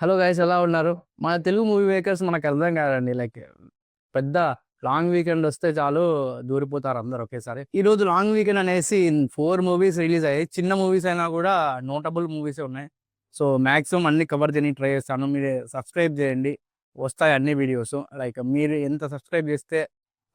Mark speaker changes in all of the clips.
Speaker 1: Hello guys, ఎలా ఉన్నారు? మన తెలుగు మూవీ మేకర్స్ మనకు అర్థం కాదండి. పెద్ద లాంగ్ వీకెండ్ వస్తే చాలు దూరిపోతారు అందరూ ఒకేసారి. ఈ రోజు లాంగ్ వీకెండ్ అనేసి 4 మూవీస్ రిలీజ్ అయ్యాయి. చిన్న మూవీస్ అయినా కూడా నోటబుల్ మూవీసే ఉన్నాయి. సో మాక్సిమం అన్ని కవర్ చేయడానికి ట్రై చేస్తాను. మీరు సబ్స్క్రైబ్ చేయండి, వస్తాయి అన్ని వీడియోస్. మీరు ఎంత సబ్స్క్రైబ్ చేస్తే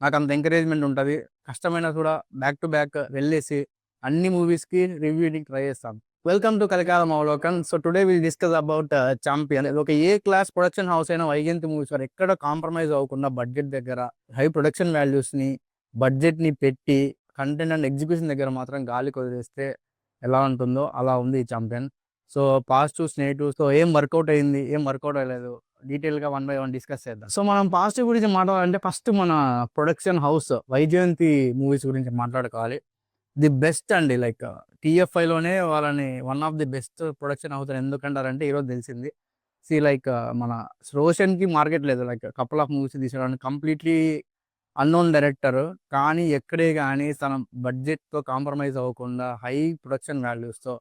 Speaker 1: నాకు అంత ఎంకరేజ్మెంట్ ఉంటుంది. కష్టమైనా కూడా బ్యాక్ టు బ్యాక్ వెళ్ళేసి అన్ని మూవీస్కి రివ్యూకి ట్రై చేస్తాను. Welcome to Kalikalam Avalokan. So today will discuss about Champion. ఒక ఏ క్లాస్ ప్రొడక్షన్ హౌస్ అయినా వైజయంతి మూవీస్ వారు ఎక్కడ కాంప్రమైజ్ అవ్వకుండా బడ్జెట్ దగ్గర హై ప్రొడక్షన్ వాల్యూస్ని బడ్జెట్ని పెట్టి కంటెంట్ అండ్ ఎగ్జిక్యూషన్ దగ్గర మాత్రం గాలి కొదిలేస్తే ఎలా ఉంటుందో అలా ఉంది ఈ champion. So positives negatives, so ఏం వర్కౌట్ అయింది, ఏం వర్కౌట్ అవ్వలేదు, డీటెయిల్గా 1 by 1 డిస్కస్ చేద్దాం. సో మనం పాజిటివ్ గురించి మాట్లాడాలంటే ఫస్ట్ మన ప్రొడక్షన్ హౌస్ వైజయంతి మూవీస్ గురించి మాట్లాడుకోవాలి. ది బెస్ట్ అండి. టీఎఫ్ఐలోనే వాళ్ళని one of the best production అవుతారు. ఎందుకంటారంటే ఈరోజు తెలిసింది. మన రోషన్కి మార్కెట్ లేదు. కపుల్ ఆఫ్ మూవీస్ తీసుకోవడానికి కంప్లీట్లీ అన్నోన్ డైరెక్టర్, కానీ ఎక్కడే కానీ తన బడ్జెట్తో కాంప్రమైజ్ అవ్వకుండా హై ప్రొడక్షన్ వాల్యూస్తో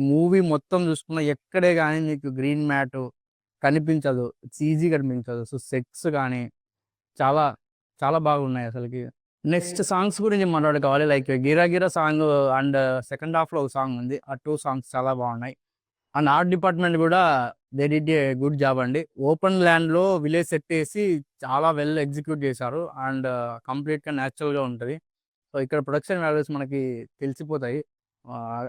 Speaker 1: మూవీ మొత్తం చూసుకున్న ఎక్కడే కానీ మీకు గ్రీన్ మ్యాట్ కనిపించదు, సీజీ కనిపించదు. సో సెట్స్ కానీ చాలా చాలా బాగున్నాయి అసలుకి. నెక్స్ట్ సాంగ్స్ గురించి మాట్లాడుకోవాలి. గిరా గిరా సాంగ్ అండ్ సెకండ్ హాఫ్లో ఒక సాంగ్ ఉంది. ఆ 2 సాంగ్స్ చాలా బాగున్నాయి. అండ్ ఆర్ట్ డిపార్ట్మెంట్ కూడా they did a good job అండి. ఓపెన్ ల్యాండ్లో విలేజ్ సెట్ వేసి చాలా వెల్ ఎగ్జిక్యూట్ చేశారు. అండ్ కంప్లీట్గా న్యాచురల్గా ఉంటుంది. సో ఇక్కడ ప్రొడక్షన్ వాల్యూస్ మనకి తెలిసిపోతాయి.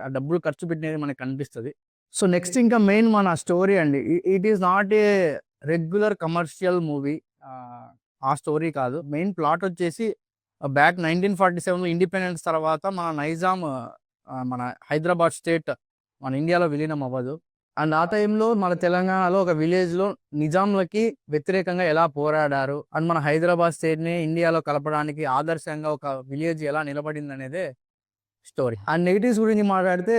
Speaker 1: ఆ డబ్బులు ఖర్చు పెట్టినది మనకి కనిపిస్తుంది. సో నెక్స్ట్ ఇంకా మెయిన్ మన స్టోరీ అండి. It is not a regular commercial movie. ఆ స్టోరీ కాదు. మెయిన్ ప్లాట్ వచ్చేసి బ్యాక్ 1947లో ఇండిపెండెన్స్ తర్వాత మన నైజాం మన హైదరాబాద్ స్టేట్ మన ఇండియాలో విలీనం అవ్వదు. అండ్ ఆ టైంలో మన తెలంగాణలో ఒక విలేజ్లో నిజాంలకి వ్యతిరేకంగా ఎలా పోరాడారు, అండ్ మన హైదరాబాద్ స్టేట్ని ఇండియాలో కలపడానికి ఆదర్శంగా ఒక విలేజ్ ఎలా నిలబడింది అనేదే స్టోరీ. అండ్ నెగిటివ్స్ గురించి మాట్లాడితే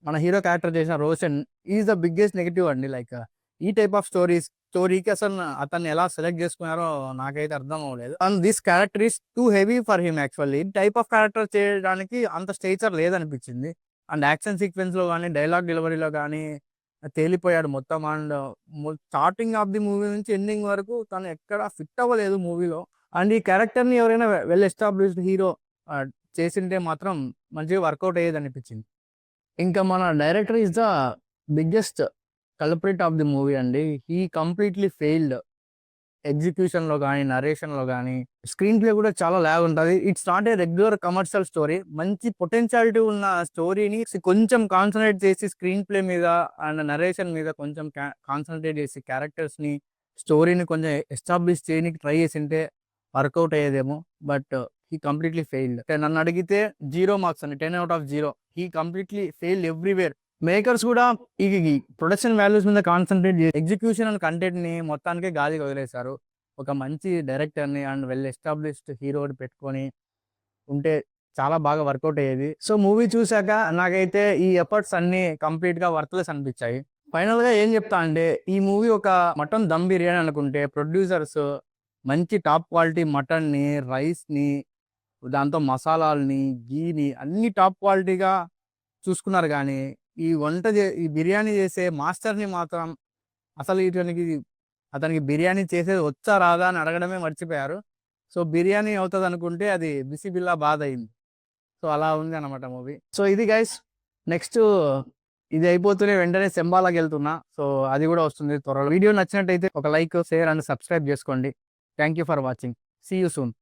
Speaker 1: మన హీరో క్యారెక్టర్ చేసిన Roshan is the biggest negative అండి. ఈ టైప్ ఆఫ్ స్టోరీకి అసలు అతన్ని ఎలా సెలెక్ట్ చేసుకున్నారో నాకైతే అర్థం అవ్వలేదు. And this character is too heavy for him. Actually ఈ టైప్ ఆఫ్ క్యారెక్టర్ చేయడానికి అంత స్టేచర్ లేదనిపించింది. అండ్ యాక్షన్ సీక్వెన్స్లో కానీ డైలాగ్ డెలివరీలో కానీ తేలిపోయాడు మొత్తం. And starting of the movie నుంచి ఎండింగ్ వరకు తను ఎక్కడ ఫిట్ అవ్వలేదు మూవీలో. అండ్ ఈ క్యారెక్టర్ని ఎవరైనా వెల్ ఎస్టాబ్లిష్డ్ హీరో చేసింటే మాత్రం మంచిగా వర్కౌట్ అయ్యేది అనిపించింది. ఇంకా మన director is the biggest culprit of the movie అండి. He completely failed. ఎగ్జిక్యూషన్లో కానీ నరేషన్లో కానీ స్క్రీన్ ప్లే కూడా చాలా ల్యాగ్ ఉంటుంది. It's not a regular commercial story. మంచి పొటెన్షియాలిటీ ఉన్న స్టోరీని కొంచెం కాన్సన్ట్రేట్ చేసి స్క్రీన్ ప్లే మీద అండ్ నరేషన్ మీద కొంచెం కాన్సన్ట్రేట్ చేసి క్యారెక్టర్స్ని స్టోరీని కొంచెం ఎస్టాబ్లిష్ చేయడానికి ట్రై చేసింటే వర్కౌట్ అయ్యేదేమో. But he completely failed. నన్ను అడిగితే 0 మార్క్స్ అండి, 10 out of 0. He completely failed everywhere. Makers కూడా ఈ ప్రొడక్షన్ వాల్యూస్ మీద కాన్సన్ట్రేట్ చేసి ఎగ్జిక్యూషన్ అండ్ కంటెంట్ని మొత్తానికి గాలికి వదిలేశారు. ఒక మంచి డైరెక్టర్ని అండ్ వెల్ ఎస్టాబ్లిష్డ్ హీరోని పెట్టుకొని ఉంటే చాలా బాగా వర్కౌట్ అయ్యేది. సో మూవీ చూశాక నాకైతే ఈ ఎఫర్ట్స్ అన్ని కంప్లీట్గా వర్త్లెస్ అనిపించాయి. ఫైనల్గా ఏం చెప్తా అంటే, ఈ మూవీ ఒక మటన్ దమ్ బిర్యానీ అనుకుంటే ప్రొడ్యూసర్స్ మంచి టాప్ క్వాలిటీ మటన్ని, రైస్ని, దాంతో మసాలాల్ని, గీని అన్ని టాప్ క్వాలిటీగా చూసుకున్నారు. కానీ ఈ బిర్యానీ చేసే మాస్టర్ని మాత్రం అసలు అతనికి బిర్యానీ చేసేది వచ్చా రాదా అని అడగడమే మర్చిపోయారు. సో బిర్యానీ అవుతుంది అనుకుంటే అది బిసిబిల్లా బాధ అయింది. సో అలా ఉంది అనమాట మూవీ. సో ఇది గైస్. నెక్స్ట్ ఇది అయిపోతూనే వెంటనే శంబాలాకి వెళ్తున్నా. సో అది కూడా వస్తుంది త్వరలో. వీడియో నచ్చినట్టయితే ఒక లైక్, షేర్ అండ్ సబ్స్క్రైబ్ చేసుకోండి. Thank you for watching. See you soon.